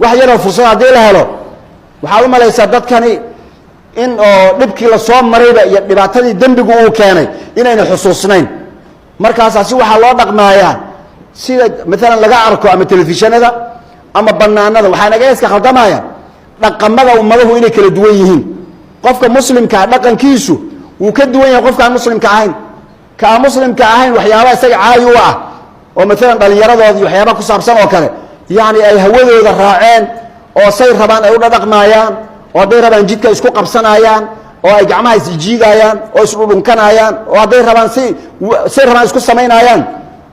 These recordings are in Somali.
wax yar oo fursad hadii la helo waxa u malaysaa dadkani in oo dibkii la soo marayba iyo dhibaatadii dambigu uu keenay inayna xusuusnayn markaas si waxa loo dhaqmaayaa sida midna laga arko ama telefishinada ama banaanada waxa naga iska khaldamaya dhaqamada ummadahu inay kala duwan yihiin qofka muslimka dhaqankiisu uu ka duwan yahay qofka muslimka ahayn ka muslimka ahayn waxyaabaha isaga caadi u ah oo midna dhalinyaradood iyo waxyaabaha ku saabsan oo kale yaani ay hawadooda raaceen oo say rabaan ay u dhaqmaayaan oo day rabaan jidka isku qabsanayaan oo ay gacmaha isjiidayaan oo isku dhunkanayaan oo day rabaan si rabaan isku sameynayaan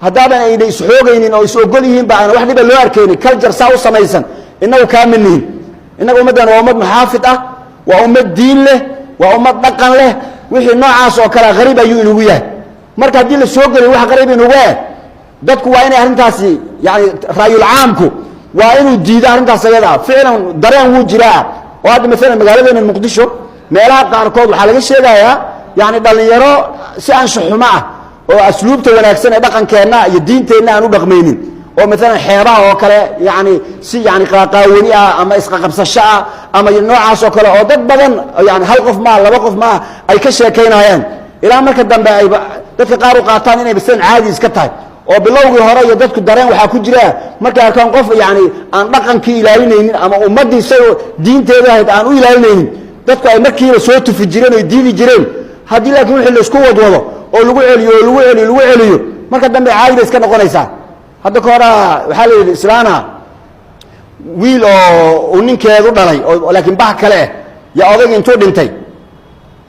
hadaba ay isxoogaynin oo is ogol yihiin baa wax dhiba loo arkeen culture saa u samaysan inagu kaamilin inagu ummadan waa ummad muhaafid ah waa ummad diin leh waa ummad dhaqan leh wixii noocaas oo kala qariib ayuu inagu yahay marka hadii la soo galiyo wax qariib inagu ah dadku waa inay arintaasi yaani raayul caamku waa inuu diido arintaas ayada ficlan dareen wuu jiraa oo hadda mesela magaalada Muqdisho meelaha qaarkood waxa laga sheegayaa yaani dhalinyaro si aan shuxuma ah oo asluubta wanaagsan ee dhaqankeena iyo diinteena aan u dhaqmaynin oo mesela xeebaha oo kale yaani si yaani qaaqaawani ah ama isqa qabsasho ah ama noocaas oo kale oo dad badan yaani hal qof ma laba qof ma ay ka sheekeynayaan ilaa marka dambe ay dadka qaar u qaataan inay bisan caadi iska tahay oo bilowgii hore iyo dadku dareen waxa ku jira marka arkaan qof yaani aan dhaqankii ilaalinaynin ama ummadiisa diinteeda aan u ilaalinaynin dadku ay markiiba soo tufi jireen oo diidi jireen hadii laakiin wixii la isku wadwado oo lagu celiyo marka dambe caadi iska noqonaysa hadda ka hor waxa la yiri islaana wiil oo ninkeedu dhalay oo laakiin bax kale ya odayga intuu dhintay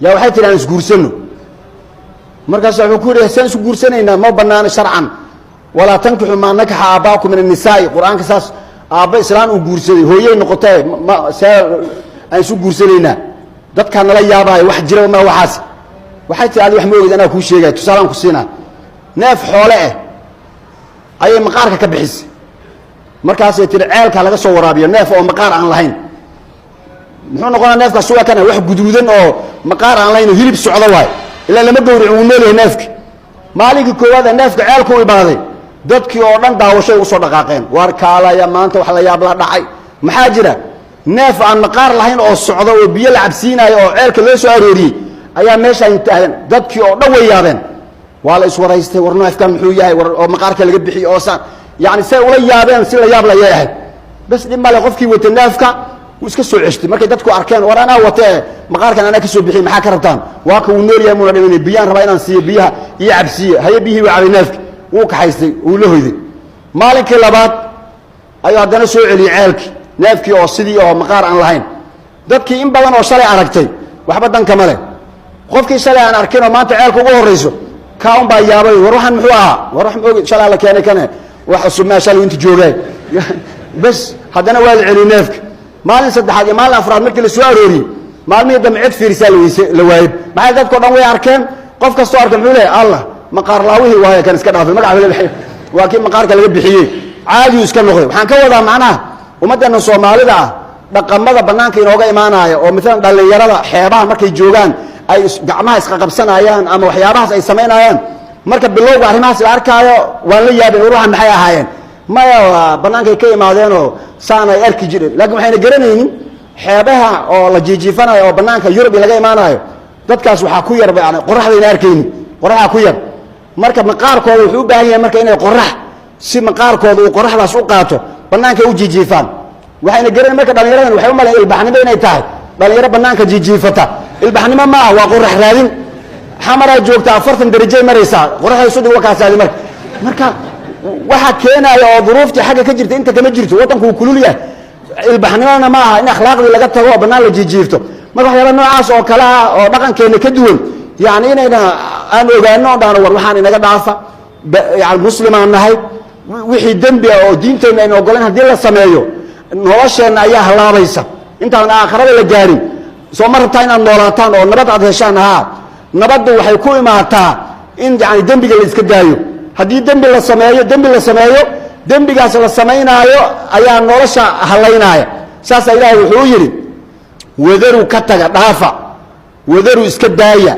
ya waxay tiraan isguursano markaas wuxuu ku yiri san isguursanayna ma banaana sharcan wala tankihu ma nakaha abaakum min an-nisaa quraanka saas aaba islaan uu guursaday hooyay noqotay ay isu guursanayna dadka nala yaabay wax jira ma waxaas waxay tii wax ma ogid ana ku sheegay tusaalan ku siina neef xoole ay maqaarka ka bixisay markaas ay tii ceelka laga soo waraabiyo neef oo maqaar aan lahayn muxuu noqonaa neefka suuqa kana wax guduudan oo maqaar aan lahayn hilib socdo waay ila lama gowric uu meelay neefka maalinka koowaad neefka ceelku u imaaday dadkii oo dhan daawashay u soo dhaqaaqeen war kaalaya maanta wax la yaab la dhacay maxaa jira neef aan maqaar lahayn oo socdo oo biyo la cabsiinayo oo ceelka loo soo arooriyay ayaa meesha intaan dadkii oo dhan way yaabeen waa la iswaraystay war neefka muxuu yahay war oo maqaarka laga bixiyo oo san yaani say ula yaabeen si la yaab la yahay bas dhib male qofkii wata neefka uu iska soo ceshtay markay dadku arkeen war ana watee maqaarkan ana ka soo bixi maxaa ka rabtaan waa ka uu nool yahay muuna dhimanay biyaan rabaa inaan siiyo biyaha iyo cabsiye haye biyihii waa cabay neefka uu ka haystay uu la hoyday maalinkii labaad ayuu haddana soo celiyay ceelkii neefkii oo sidii oo maqaar aan lahayn dadkii in badan oo shalay aragtay waxba dan kama leh qofkii shalay aan arkin oo maanta ceelka ugu horeyso ka un baa yaabay war waxan muxuu ahaa war wax moog shalay la keenay kana wax cusub shalay inta joogay bas haddana waa la celiyay neefka maalin saddexaad iyo maalin afraad markii la soo arooriyay maalmihii dambe cid fiirsaa la waayay maxay dadku dhan way arkeen qof kasta oo arkay muxuu leeyahay allah maqaar laawihi waaya kan iska dhaafay magaca leeyahay waa kii maqaarka laga bixiyay caadi iska noqday waxaan ka wadaa macnaha ummadana Soomaalida ah dhaqamada banaanka inooga imaanaya oo midna dhalinyarada xeebaha markay joogaan ay gacmaha isqa qabsanayaan ama waxyaabahaas ay sameynayaan marka bilowga arrimahaas la arkaayo waan la yaabin ruuxan maxay ahaayeen maya banaanka ka imaadeen oo saana ay arki jireen laakiin waxayna garanaynin xeebaha oo la jiijifanayo oo banaanka Yurub laga imaanayo dadkaas waxa ku yar baan qorraxda arkayni qorraxa ku yar marka maqaarkooda wuxuu u baahan yahay marka inay qorrax si maqaarkooda uu qorraxdaas u qaato banaanka u jiijifaan waxayna garanaynin marka dhalinyaradan waxay u maleeyeen ilbaxnimo inay tahay dhalinyaro banaanka jiijifata ilbaxnimo ma ah waa qorrax raadin xamara joogta 40 darajo maraysa qorraxda soo dhigo kaasaadi marka waxa keenaya oo duruuftii xagga ka jirta inta kama jirto wadanku kulul yahay ilbaxnimana ma aha in akhlaaqdii laga tago banaan la jiijifto marka waxyaabo noocaas oo kala ah oo dhaqankeena ka duwan yaani inayna aan ogaano dhaan war waxaan inaga dhaafa yaani muslimaan nahay wixii dambi oo diinteena ay ogolaan hadii la sameeyo nolosheena ayaa halaabaysa intaan aakhirada la gaarin soo martaa inaad noolaataan oo nabad aad heshaan nabaddu waxay ku imaataa in yaani dambiga la iska daayo hadii dambi la sameeyo dambigaas la sameynaayo ayaa nolosha halaynaya saas ilaahay wuxuu yiri wadaru ka taga dhaafa wadaru iska daaya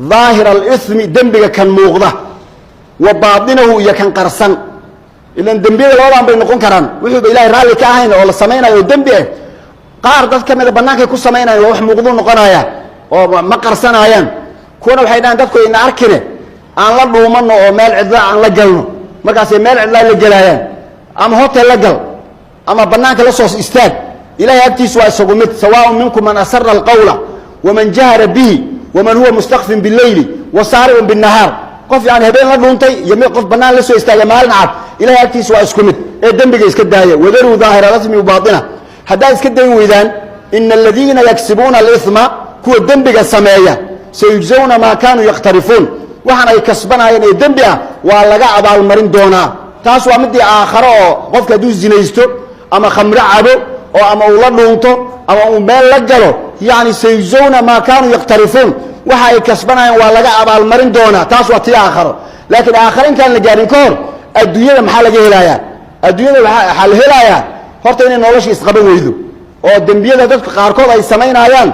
ظاهر الإثم dambiga kan muuqda wa baadinahu iyo kan qarsan ilan dembiyada labadaan bay noqon karaan wuxuu ilaahay raalli ka ahayn oo la samaynayo dembi ah qaar dad kamid banaanka ku sameynayaan wax muuqdo noqonaya oo ma qarsanayaan kuwana waxay dhahan dadku ina arkine aan la dhuumano oo meel cidla aan la galno markaas ay meel cidla la galayaan ama hotel la gal ama banaanka la soo istaag ilaahay agtiisa waa isagu mid sawaa'un minkum man asarra alqawla waman jahara bihi waman huwa mustaqfin bil-layli wa saaribun bin-nahar qof yani habeen la dhuuntay iyo mid qof banaan la soo istaagay maalin cad ilaahay agtiisa waa isku mid ee dambiga iska daaya wadaru dhaahira rasmi wa baatina hadda iska day weydaan in alladheena yaksibuna al-ithma kuwa dambiga sameeya sayujzawna ma kanu yaqtarifun waxaan ay kasbanayeen ee dambi ah waa laga abaal marin doonaa taas waa mid aakhiro oo qofka duu zinaysto ama khamr cabo oo ama uu la dhuunto ama uu meel la galo yani sayujzawna ma kanu yaqtarifun waxa ay kasbanayeen waa laga abaal marin doonaa taas waa tii aakhiro laakiin aakhirin kan la gaarin ka hor adduunyada maxaa laga helayaa adduunyada waxa la helayaa horta inay nolosha isqaban weydo oo dambiyada dadka qaarkood ay sameynayaan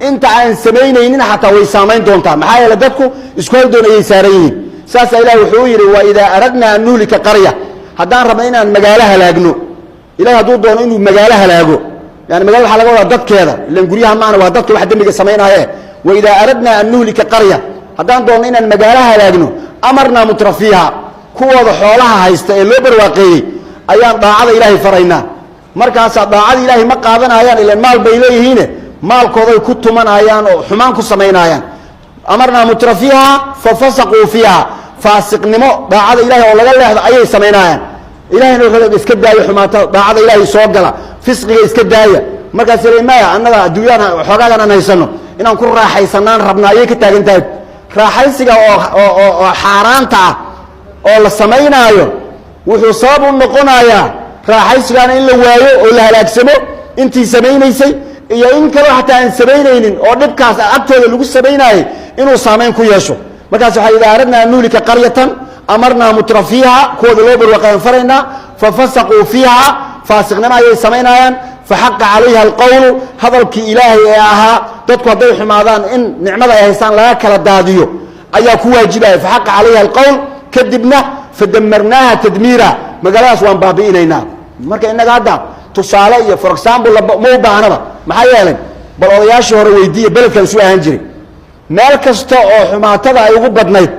inta aan sameynaynin xataa way saameyn doontaa maxaa yeelay dadku isku hal doonayay saaran yihiin saas ilaahay wuxuu yiri wa idha aradna an nuhlika qarya haddaan rabno inaan magaalo halaagno ilaahay hadduu doono inuu magaalo halaago yani magaalo waxa laga wadaa dadkeeda ilaan guryaha maana waa dadka wax dambiga sameynaya wa idha aradna an nuhlika qarya haddaan doono inaan magaalo halaagno amarna mutrafiha kuwooda xoolaha haysta ee loo barwaaqeeyey ayaan daacada ilaahay faraynaa markaas daacada ilaahay ma qaadanayaan ilaa maal bay leeyihiin maalkooday ku tumanayaan oo xumaan ku sameynayaan amarna mutrafiha fa fasaqu fiha fasiqnimo daacada ilaahay oo laga leexdo ayay sameynayaan ilaahayna wuxuu iska daayo xumaata daacada ilaahay soo gala fisqiga iska daaya markaas ilaahay annaga adduunyada xogaagan aan haysano inaan ku raaxaysanaan rabnaa ayay ka taagan tahay raaxaysiga oo xaaraanta ah oo la sameynaayo wuxuu sabab u noqonayaa raaxaysigaana in la waayo oo la halaagsamo intii samaynaysay iyo in kale xataa aan samaynaynin oo dhibkaas agtooda lagu samaynaayay inuu saameyn ku yeesho markaas waxay idaaradna nuulika qaryatan amarna mutrafiha kuwada loo barwaaqayn farayna fa fasaqu fiha fasiqnima ayay samaynayaan fa xaqa calayha alqawlu hadalkii ilaahay ee ahaa dadku hadday xumaadaan in nicmada ay haystaan laga kala daadiyo ayaa ku waajibaya fa xaqa calayha alqawl kadibna fadamarnaaha tadmiira magaaladaas waan baabi'inaynaa marka inaga hadda tusaale iyo for example ma u baahnaba maxaa yeelay bal odayaashii hore weydiiya beledkan suu ahaan jiray meel kasta oo xumaatada ay ugu badnayd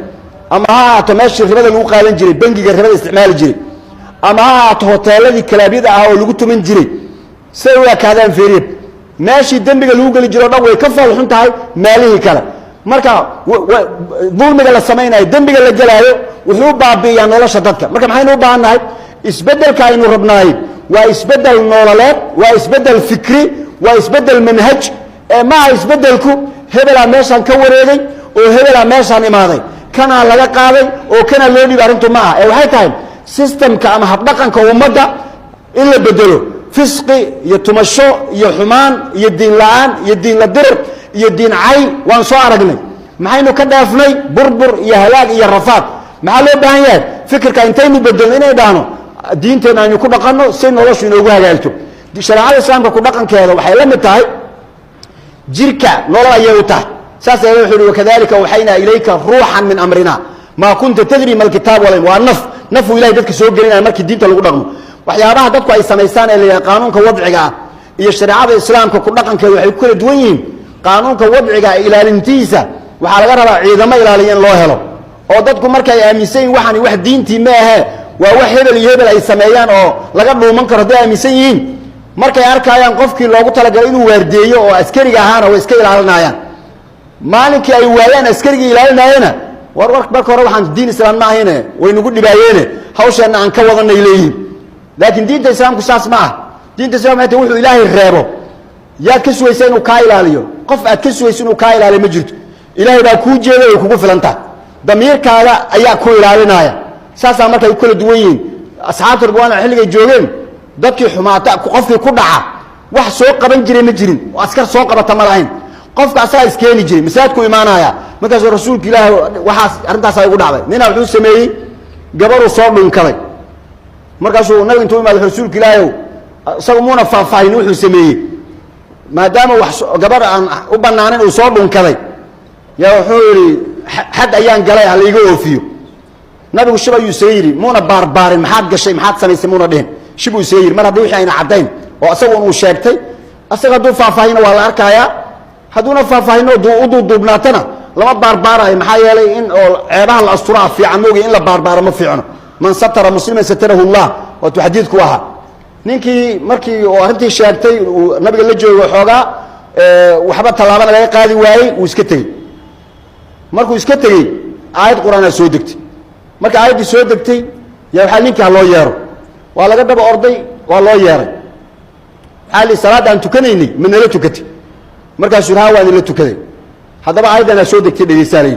ama ha ahaato meeshii ribada lagu qaadan jiray bangiga ribada isticmaali jiray ama ha ahaato hoteeladii kalaabyada ah oo lagu tuman jiray say u ekaadaan feeriyad meeshii dembiga lagu geli jiro o dhan way ka faalxun tahay meelihii kale marka dulmiga la samaynayo dembiga la gelaayo wuxuu u baabi'iyaa nolosha dadka marka maxaynu u baahannahay isbeddelka aynu rabnaay waa isbeddel nololeed waa isbeddel fikri waa isbeddel manhaj ee maaha isbeddelku hebelaa meeshaan ka wareegay oo hebelaa meeshaan imaaday kanaa laga qaaday oo kanaa loo dhiibay arrintu ma aha ee waxay tahay systemka ama habdhaqanka ummadda in la bedelo fisqi iyo tumasho iyo xumaan iyo diin la-aan iyo diin la dirir iyo diin cay waan soo aragnay maxaynu ka dhaafnay burbur iyo halaag iyo rafaad maxaa loo baahan yahay fikirka intaynu bedelno inay dhahno diinteena aynu ku dhaqanno si noloshu inoogu hagaagto shareecada islaamka ku dhaqankeeda waxay la mid tahay jirka nolol ayay u tahay saas ayay wuxuu yidhi wakadalika waxayna ilayka ruuxan min amrina maa kunta tadri ma alkitaab walayn waa nafu ilahay dadka soo gelinaya markii diinta lagu dhaqmo waxyaabaha dadku ay samaystaan ee leeyahay qaanuunka wadciga ah iyo shareecada islaamka ku dhaqankeeda waxay ku kala duwan yihiin qaanuunka wadciga ilaalintiisa waxaa laga rabaa ciidamo ilaaliya in loo helo oo dadku markay aaminsan yihiin waxani wax diintii ma ahee waa wax hebel iyo hebel ay sameeyaan oo laga dhuuman karo hadday aaminsan yihiin markay arkayaan qofkii loogu talagalay inuu waardeeyo oo askariga ahaana way iska ilaalinayaan maalinkii ay waayaan askarigii ilaalinayana war marka hore waxaan diin islaam ma ahayne way nagu dhibaayeene hawsheenna aan ka wadanay leeyihiin laakiin diinta islaamku saas ma ah diinta islamka waxay tahay wuxuu ilaahay reebo yaad ka sugaysa inuu kaa ilaaliyo qof aad ka sugaysa inuu kaa ilaaliyo ma jirto ilaahay baa kuu jeeda way kugu filan tahay damiirkaaga ayaa ku ilaalinaya saasaa markay u kala duwan yihiin asxaabta ridwaana xilligay joogeen dadkii xumaata qofkii ku dhaca wax soo qaban jiray ma jirin oo askar soo qabata ma lahayn qofka asagaa iskeeni jiray masaajidku imaanaya markaasuu rasuulka ilaahi waxaas arrintaasaa igu dhacday ninaa wuxuu sameeyey gabaruu soo dhunkaday markaasuu nabiga intuu imaado rasuulka ilaahi isagu muuna faahfaahin wuxuu sameeyey maadaama wax gabar aan u bannaanin uu soo dhunkaday yaa wuxuu yidhi xad ayaan galay ha laiga oofiyo nabigu shib ayuu seeyiri muuna baarbaarin maxaad gashay maxaad samaysay muuna dhihin shib uu seeyiri mar haddii wixii ayna caddayn oo asagu uu sheegtay asaga hadduu faahfaahina waa la arkayaa hadduuna faahfaahino u duuduubnaatana lama baarbaarayo maxaa yeelay in oo ceebaha la asturaa fiican moogi in la baarbaaro ma fiicno man satara musliman satarahu allah waatu xadiidku ahaa ninkii markii oo arrintii sheegtay nabiga la joogo xoogaa waxba tallaabana laga qaadi waayey wuu iska tegey markuu iska tegey aayad qur-aanaa soo degtay marka aayaddii soo degtay yaa waxaa ninkii ha loo yeero waa laga daba orday waa loo yeeray waxaa li salaadda aan tukanaynay ma nala tukatay markaasuu haa waan ila tukaday haddaba aayaddanaa soo degtay dhegeysaanay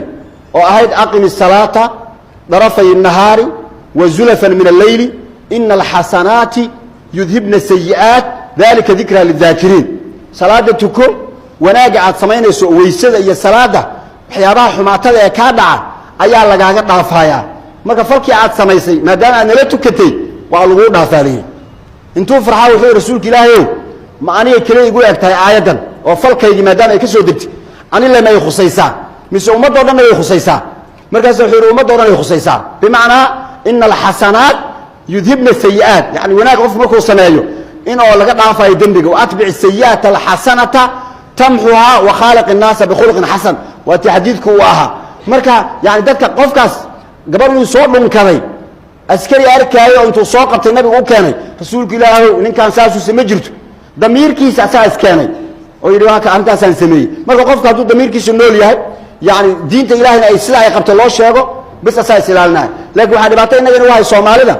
oo ahayd aqimi salaata darafay nahaari wa zulafan min alleyli ina alxasanaati yudhibna sayi'aat dalika dikraa lidaakiriin salaada tuko wanaagga aad samaynayso weysada iyo salaada waxyaabaha xumaatada ee kaa dhaca ayaa lagaaga dhaafayaa marka falkii aad samaysay maadaama aad nala tukatay waa laguu dhaafaaliyey intuu farxaa wuxuu rasuulka ilaahayow ma aniga kale igu eg tahay aayaddan oo falkaygii maadaama ay ka soo degtay ani lema ay khusaysaa mise ummadoo dhanna way khusaysaa markaas wuxuu yidhi ummadoo dhan ay khusaysaa bimacnaa ina alxasanaat yudhibna sayi'aat yani wanaag qofku markuu sameeyo in oo laga dhaafayo dembiga waatbic sayi'ata alxasanata tamxuhaa wa khaaliq innaasa bikhuluqin xasan waa tii xadiidku uu ahaa marka yani dadka qofkaas gabar inuu soo dhunkaday askari arkaayo intuu soo qabtay nabigu u keenay rasuulku ilaahow ninkaan saasuuse ma jirto damiirkiisa asaa iskeenay oo yidhi waaka arrintaasaan sameeyey marka qofku hadduu damiirkiisa nool yahay yani diinta ilahina ay sida ay qabto loo sheego bis asaa is ilaalinaya laakiin waxaa dhibaato innaga inu wahay soomaalida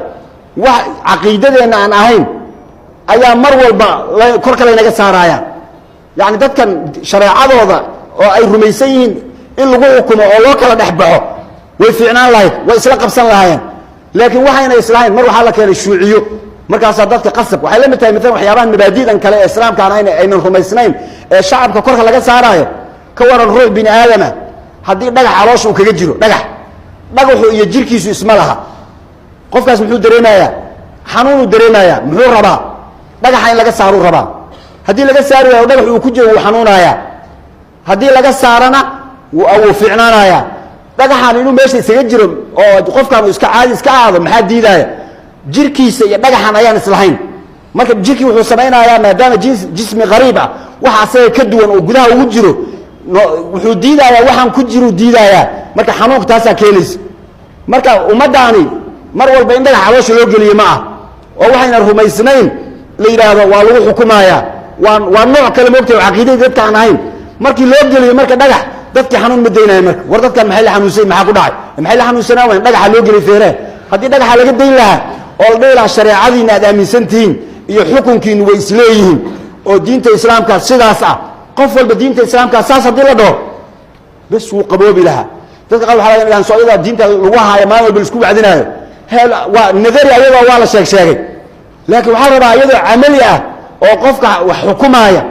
wax caqiidadeenna aan ahayn ayaa mar walba korka laynaga saaraaya yani dadkan shareecadooda oo ay rumaysan yihiin in lagu xukumo oo loo kala dhex baxo way fiicnaan lahayd way isla qabsan lahaayeen laakiin waxayna islahayn mar waxaa la keenay shuuciyo markaasaa dadka qasab waxay la mid tahay maalan waxyaabahan mabaadi'dan kale ee islaamkaan aynan rumaysnayn ee shacabka korka laga saaraayo ka waran ruux bini aadama haddii dhagax caloosha uu kaga jiro dhagaxu iyo jirkiisu isma laha qofkaas muxuu dareemayaa xanuunuu dareemayaa muxuu rabaa dhagaxa in laga saaruu rabaa haddii laga saari waayo dhagax uu ku jiro wuu xanuunayaa haddii laga saarana wuu fiicnaanayaa dhagaxan inuu meesha isaga jiro oo qofkan uu iska caadi iska aado maxaa diidaaya jirkiisa iyo dhagaxan ayaan islahayn marka jirkii wuxuu samaynayaa maadaama jismi qariib ah waxa asaga ka duwan oo gudaha ugu jiro wuxuu diidayaa waxaan ku jiru diidayaa marka xanuunka taasaa keenaysa marka ummaddaani mar walba in dhagax caloosha loo geliye ma ah oo waxayna rumaysnayn la yidhaahdo waa lagu xukumayaa waa nooc kale moogtahay oo caqiidadii dadka aan ahayn markii loo geliyo marka dhagax dadkii xanuun ma daynaya marka war dadkan maxay la xanuunsay maxaa ku dhacay maxay la xanuunsanaa wayn dhagaxa loo geliy feeree haddii dhagaxa laga dayn lahaa oo la dhihi lahaa shareecadiina aad aaminsan tihiin iyo xukunkiinu way isleeyihiin oo diinta islaamkaa sidaas ah qof walba diinta islaamkaa saas haddii la dhaho bes wuu qaboobi lahaa dadka qaar waxaa laga dhahaan sooyadaa diinta lagu haayo maalin walba laisku wacdinaayo waa nadari ayadoo waa la sheegay laakiin waxaa rabaa iyadoo camali ah oo qofka wax xukumaaya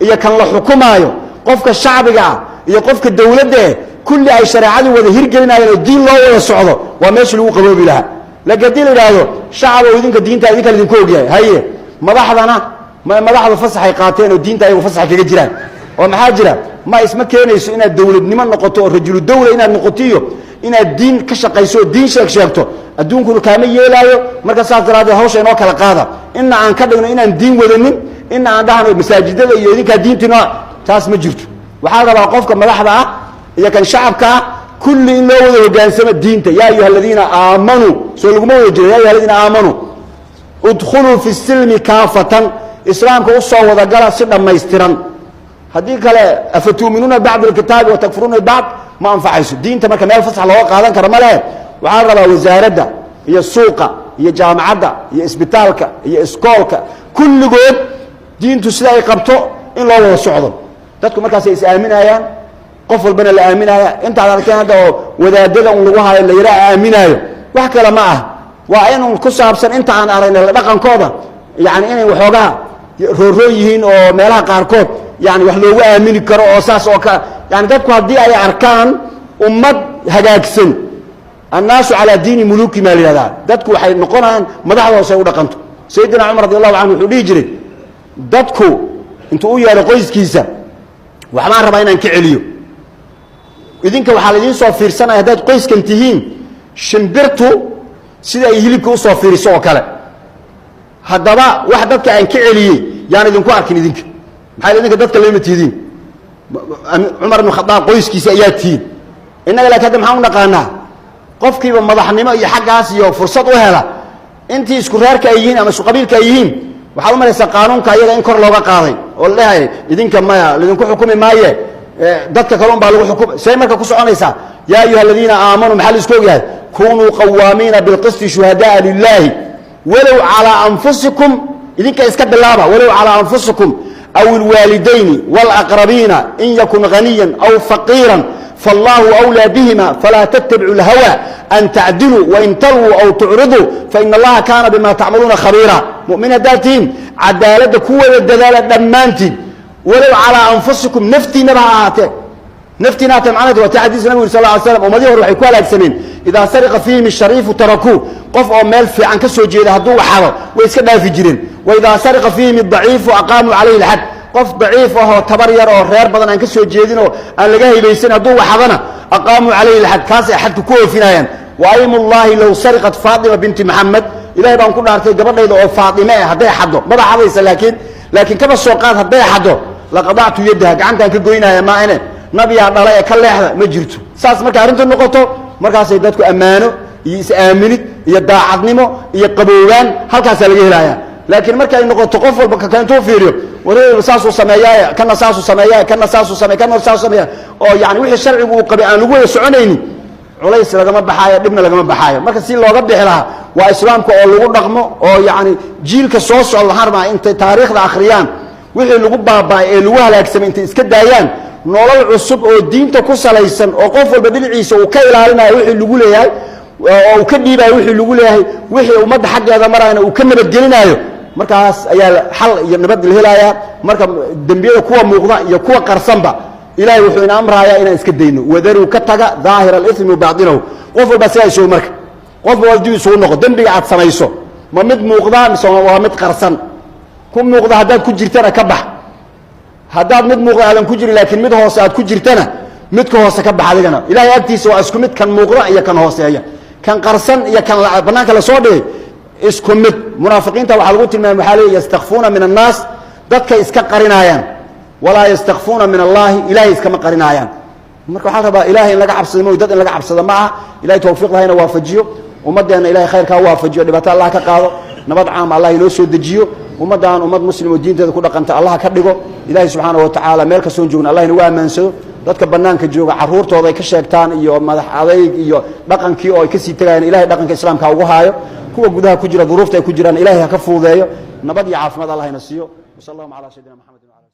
iyo kan la xukumaayo qofka shacbiga ah iyo qofka dawladda eh kulli ay shareecadii wada hirgelinayeen oo diin loo wada socdo waa meesha lagu qaboobi lahaa laakiin haddii la yidhaahdo shacabo idinka diinta idinka idinku ogyahay haye madaxdana madaxdu fasaxay qaateen oo diinta ayagu fasax kaga jiraan oo maxaa jira ma isma keenayso inaad dawladnimo noqoto oo rajulu dawla inaad noqoto iyo inaad diin ka shaqayso oo diin sheegto adduunkuna kaama yeelaayo marka saas daraaddeed hawsha inoo kala qaada ina aan ka dhigno inaan diin wadanin ina aan dhahno masaajidada iyo idinkaa diintiino taas ma jirto waxaa rabaa qofka madaxda ah iyo kan shacabka ah kulli in loo wada hogaansamo diinta yaa ayuha aladiina aamanuu soo laguma wada jiro ya ayuha aladiina aamanuu udkhuluu fi silmi kaafatan islaamka u soo wada gala si dhammaystiran haddii kale afatuuminuuna bacd alkitaabi watakfuruuna bacd ma anfacayso diinta marka meel fasax looga qaadan karo ma lehe waxaa la rabaa wasaaradda iyo suuqa iyo jaamacadda iyo isbitaalka iyo iskoolka kulligood diintu sida ay qabto in loo wada socdo dadku markaasay is aaminayaan qof walbana la aaminaya intaad arkeen hadda oo wadaadada un lagu hayo la yidhaha aaminaayo wax kale ma ah waa inun ku saabsan inta aan aragnay la dhaqankooda yani inay waxoogaa rooroo yihiin oo meelaha qaarkood yani wax loogu aamini karo oo saas oo kale yani dadku haddii ay arkaan ummad hagaagsan annaasu calaa diini muluki maa la yihahdaa dadku waxay noqonayaan madaxdoos ay u dhaqanto sayidina cumar radi allahu canhu wuxuu dhihi jiray dadku intuu u yeedho qoyskiisa waxbaan rabaa inaan ka celiyo idinka waxaa laidiin soo fiirsanaya haddaad qoyskan tihiin shimbirtu sida ay hilibka u soo fiiriso oo kale haddaba wax dadka aan ka celiyey yaan idinku arkin idinka maxay idinka dadka leema tiidin Umar ibn Khattab qoyskiisa ayaa tiid inaga la kada maxaan u naqaanaa qofkiiba madaxnimo iyo xaqaas iyo fursad u hela intii isku reerka ay yihiin ama isku qabiilka ay yihiin waxa u maraysa qaanuunka ayaga in kor looga qaaday oo leeyahay idinka maya idinku xukumi maaye dadka kale baa lagu xukum say marka ku soconaysa yaa ayuha alladina aamanu maxal isku ogahay kunu qawamina bil qist shuhada lillahi walaw ala anfusikum idinka iska bilaaba walaw ala anfusikum aw al walidayn wal aqrabina in yakun ghaniyan aw faqiran فالله أولى بهما فلا تتبعوا الهوى أن تعدلوا وإن تلووا أو تعرضوا فإن الله كان بما تعملون خبيرا مؤمنة داتين عدالة كوة الدلالة دمانتين ولو على أنفسكم نفتي نبعاته نفتي ناتم عنه وتحديث النبي صلى الله عليه وسلم ومديه روح يكوى لك سنين إذا سرق فيهم الشريف تركوه قف أو مال في عن كسو جيده هدوه وحاله ويسكدها في جرين وإذا سرق فيهم الضعيف وأقاموا عليه الحد قف ضعيف وهو تبرير أو غير بدن عن كسو جيدين أن لقاه بيسين هدوه وحضنا أقاموا عليه الحد كاسي حد كوه فينايا وأيم الله لو سرقت فاطمة بنت محمد إلهي بان كنا عرفتي قبل إذا فاطمة هدايا حده ما حديث لكن كما السوقات هدايا حده لقضعت يدها قعنت أنك قوينها يا ما أنا نبي على رأي كله ما جرته ساس مركا أنت النقطة مركا سيداتكم أمانه يسأمنت يداعدنمو يقبولان هل كاس لقيه لكن مركا النقطة قفل بك كان توفيريو وريد ساسو سمايا كان ساسو سمايا كان ساسو سمايا كان ساسو سمايا أو يعني وحي الشرع وقبي أن نقول سعنيني عليس لقما بحايا ابن لقما بحايا مركا سين لو قبي حلها وإسلامك أو لغو رقمه أو يعني جيلك الصوص على الحرمة أنت تاريخ الآخريان وحي لغو بابا لوها لك سمين أنت اسكت دايان nolol cusub oo diinta ku salaysan oo qof walba dinaciisa uu ka ilaalinayo wixii lagu leeyahay oo ka dhiibay wixii lagu leeyahay wixii ummadda xaqeeda marayna uu ka nabadgelinayo markaas ayaa xal iyo nabad la helayaa marka dambiyada kuwa muuqda iyo kuwa qarsanba ilaahay wuxuu ina amrayaa inaan iska dayno wadaru ka taga daahir al-ithmi baadinahu qof walba sayso marka qof walba uu soo noqdo dambiga aad samayso ma mid muuqda mise waa mid qarsan ku muuqda hadaad ku jirtana ka bax هذا مد مغرى كجري لكن مد هو ساعد كجرتنا مد كهو سكب حالنا إلهي أبتيس وأسكم مد كان مغرى يا كان هو سيا كان قرصن يا كان بناك لصوده اسكم مد منافقين تبع حلقات المحالي يستخفون من الناس ضدك اسك قرنايان ولا يستخفون من الله إلهي اسك قرنايان مركو حاجة إلهي لقى عبس الموجود لقى عبس معه إلهي توفيق له هنا وافجيه ومدنا إلهي خير كوافجيه لبت الله كقاضي نبض عام الله يلوسو دجيه ومدان أمد مسلم والدين تذا كل قنت الله كرجو إلهي سبحانه وتعالى ملك سونجون الله ينوى منسو ذاتك بنان كجوع عرور توضي كشيكتان إيو مدح عليك إيو دقن كي أو كسي تلاين إلهي دقن كإسلام كأوجهايو هو جودها كجرا ظروف تكجران إلهي كفو ذايو نبض يعاف مد الله ينسيه وصلى الله على سيدنا محمد وعلى